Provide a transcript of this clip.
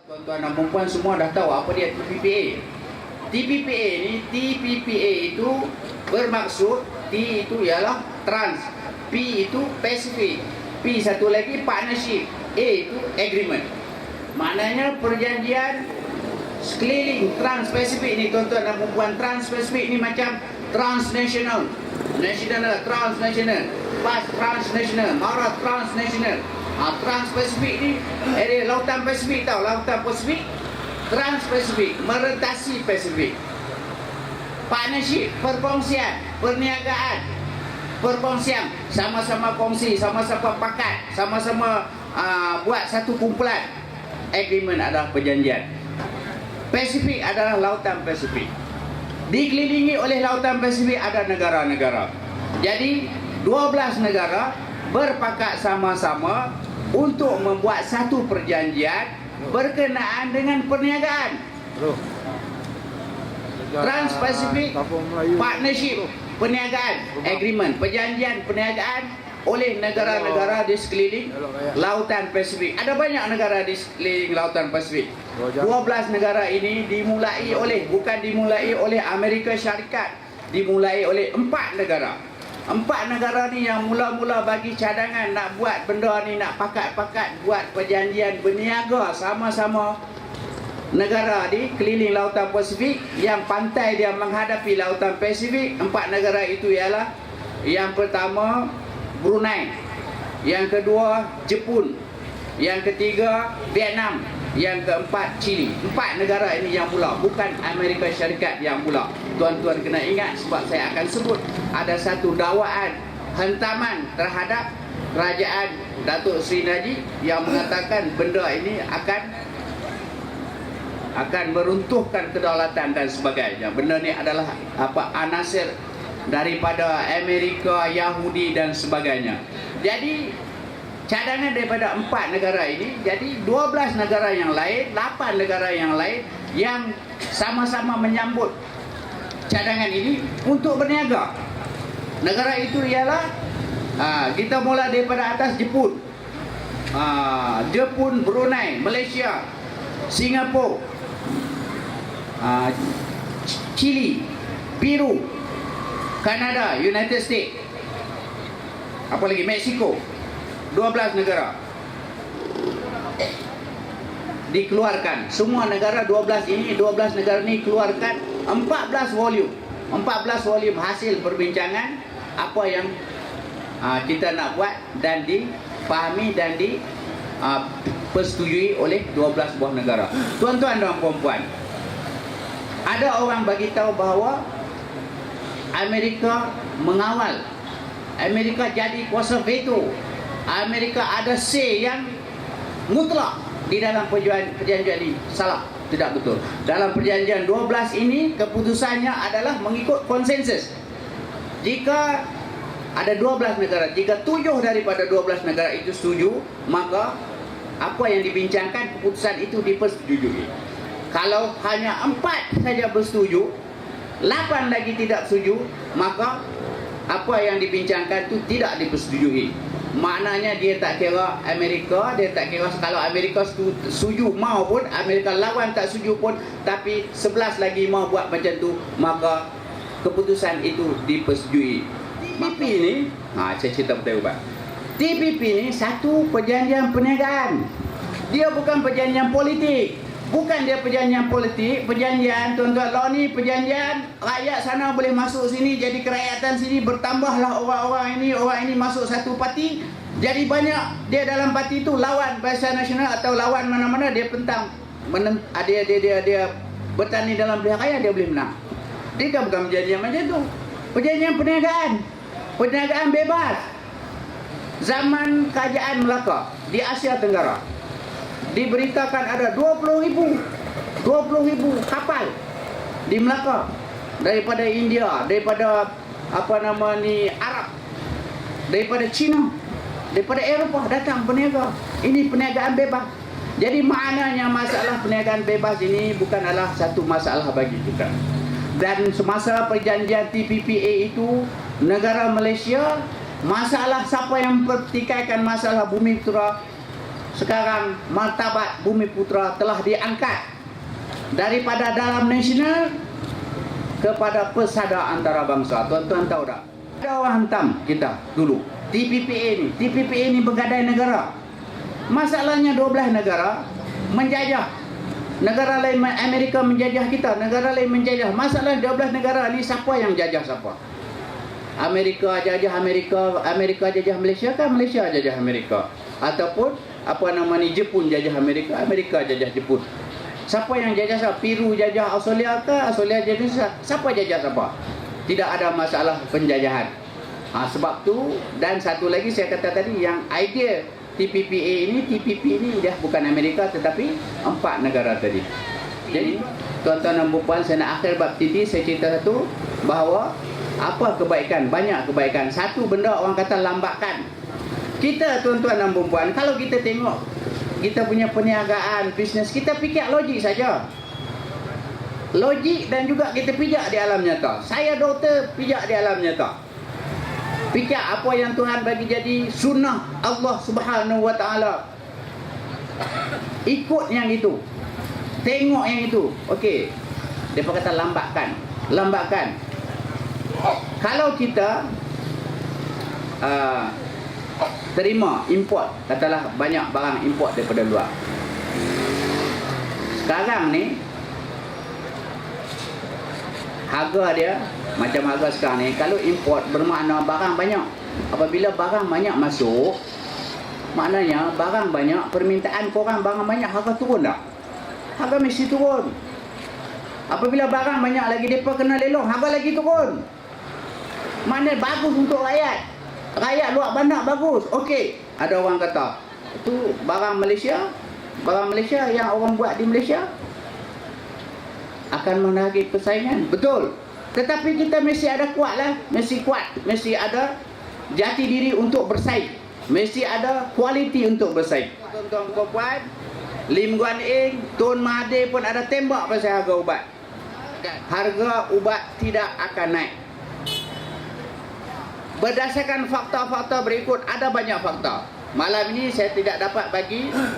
Tuan-tuan dan puan semua dah tahu apa dia TPPA. TPPA itu bermaksud, T itu ialah trans, P itu Pacific, P satu lagi partnership, A itu agreement. Maknanya perjanjian sekeliling trans-Pacific ni tuan-tuan dan puan. Trans-Pacific ni macam transnational, national, transnational, pas transnational, mara transnational. Trans-Pasifik ni area lautan Pasifik tau, lautan Pasifik, Trans-Pasifik, merentasi Pasifik. Partnership, perkongsian, perniagaan, perkongsian, sama-sama kongsi, sama-sama pakat, sama-sama buat satu kumpulan. Agreement adalah perjanjian. Pasifik adalah lautan Pasifik. Dikelilingi oleh lautan Pasifik ada negara-negara. Jadi 12 negara berpakat sama-sama untuk membuat satu perjanjian berkenaan dengan perniagaan. Trans-Pacific Partnership, perniagaan, agreement, perjanjian perniagaan oleh negara-negara di sekeliling lautan Pasifik. Ada banyak negara di sekeliling lautan Pasifik. 12 negara ini bukan dimulai oleh Amerika Syarikat, dimulai oleh 4 negara. 4 negara ni yang mula-mula bagi cadangan nak buat benda ni, nak pakat-pakat buat perjanjian berniaga sama-sama negara di keliling lautan Pasifik yang pantai dia menghadapi lautan Pasifik. 4 negara itu ialah, yang pertama Brunei, yang kedua Jepun, yang ketiga Vietnam, yang keempat Chile. 4 negara ini yang mula, bukan Amerika Syarikat yang mula. Tuan-tuan kena ingat, sebab saya akan sebut ada satu dakwaan hentaman terhadap kerajaan Datuk Seri Najib yang mengatakan benda ini akan meruntuhkan kedaulatan dan sebagainya. Benda ni adalah anasir daripada Amerika, Yahudi dan sebagainya. Jadi cadangan daripada 4 negara ini, jadi 12 negara yang lain, 8 negara yang lain yang sama-sama menyambut cadangan ini untuk berniaga. Negara itu ialah, kita mula daripada atas Jepun, Brunei, Malaysia, Singapura, Chile, Peru, Kanada, United States, apa lagi, Mexico. 12 negara dikeluarkan. Semua negara 12 negara ini keluarkan 14 volume hasil perbincangan apa yang kita nak buat dan dipahami dan dipersetujui oleh 12 buah negara. Tuan-tuan dan puan-puan, ada orang bagi tahu bahawa Amerika mengawal, Amerika jadi kuasa veto, Amerika ada say yang mutlak di dalam perjanjian ini. Salah, tidak betul. Dalam perjanjian 12 ini, keputusannya adalah mengikut konsensus. Jika ada 12 negara, jika 7 daripada 12 negara itu setuju, maka apa yang dibincangkan, keputusan itu dipersetujui. Kalau hanya 4 saja bersetuju, 8 lagi tidak setuju, maka apa yang dibincangkan itu tidak dipersetujui. Maknanya dia tak kira Amerika, dia tak kira kalau Amerika setuju mau pun, Amerika lawan tak setuju pun, tapi 11 lagi mau buat macam tu, maka keputusan itu dipersetujui. TPP ni, saya cerita betul Pak. TPP ni satu perjanjian perniagaan. Dia bukan perjanjian politik. Bukan dia perjanjian politik, perjanjian tuan-tuan, law ni perjanjian rakyat sana boleh masuk sini, jadi kerakyatan sini bertambahlah orang ini masuk satu parti, jadi banyak dia dalam parti itu lawan Barisan Nasional atau lawan mana-mana, dia pentang, dia bertanding dalam pilihan raya, dia boleh menang. Dia kan bukan perjanjian macam tu. Perjanjian perniagaan bebas. Zaman kerajaan Melaka di Asia Tenggara, diberitakan ada 20,000 kapal di Melaka, daripada India, daripada Arab, daripada China, daripada Eropah datang berniaga. Ini perniagaan bebas. Jadi maknanya masalah perniagaan bebas ini bukanlah satu masalah bagi kita. Dan semasa perjanjian TPPA itu, negara Malaysia, masalah siapa yang mempertikaikan masalah bumi putra sekarang martabat Bumi Putra telah diangkat daripada dalam nasional kepada pesada antarabangsa. Tuan-tuan tahu tak? Ada orang hantam kita dulu. TPPA ni bergadai negara. Masalahnya 12 negara menjajah. Negara lain, Amerika menjajah kita, negara lain menjajah. Masalah 12 negara ni siapa yang jajah siapa? Amerika jajah Amerika, Amerika jajah Malaysia kan, Malaysia jajah Amerika. Ataupun apa nama ni, Jepun jajah Amerika, Amerika jajah Jepun. Siapa yang jajah siapa? Peru jajah Australia ke, Australia jajah siapa jajah siapa? Tidak ada masalah penjajahan. Sebab tu, dan satu lagi saya kata tadi, yang idea TPP ini dia bukan Amerika tetapi 4 negara tadi. Jadi tuan-tuan dan puan, saya nak akhir bab titi, saya cerita satu bahawa apa kebaikan, banyak kebaikan. Satu benda orang kata lambatkan. Kita tuan-tuan dan puan, kalau kita tengok kita punya perniagaan, bisnes, kita fikir logik saja. Logik dan juga kita pijak di alam nyata. Saya doktor, pijak di alam nyata. Fikir apa yang Tuhan bagi jadi sunnah Allah Subhanahu wa taala. Ikut yang itu. Tengok yang itu. Okey. Depa kata lambatkan. Lambatkan. Kalau kita terima import, katalah banyak barang import daripada luar. Sekarang ni harga dia macam harga sekarang ni, kalau import bermakna barang banyak. Apabila barang banyak masuk, maknanya barang banyak, permintaan korang barang banyak, harga turun tak? Harga mesti turun. Apabila barang banyak lagi, mereka kena lelong, harga lagi turun. Maknanya bagus untuk rakyat. Rakyat luar bandar bagus. Okey, ada orang kata itu barang Malaysia yang orang buat di Malaysia akan menarik persaingan. Betul. Tetapi kita mesti ada kuat lah. Mesti kuat. Mesti ada jati diri untuk bersaing. Mesti ada kualiti untuk bersaing. Tuan-tuan dan puan, Lim Guan Eng, Tun Mahathir pun ada tembak pasal harga ubat. Harga ubat tidak akan naik. Berdasarkan fakta-fakta berikut, ada banyak fakta. Malam ini saya tidak dapat bagi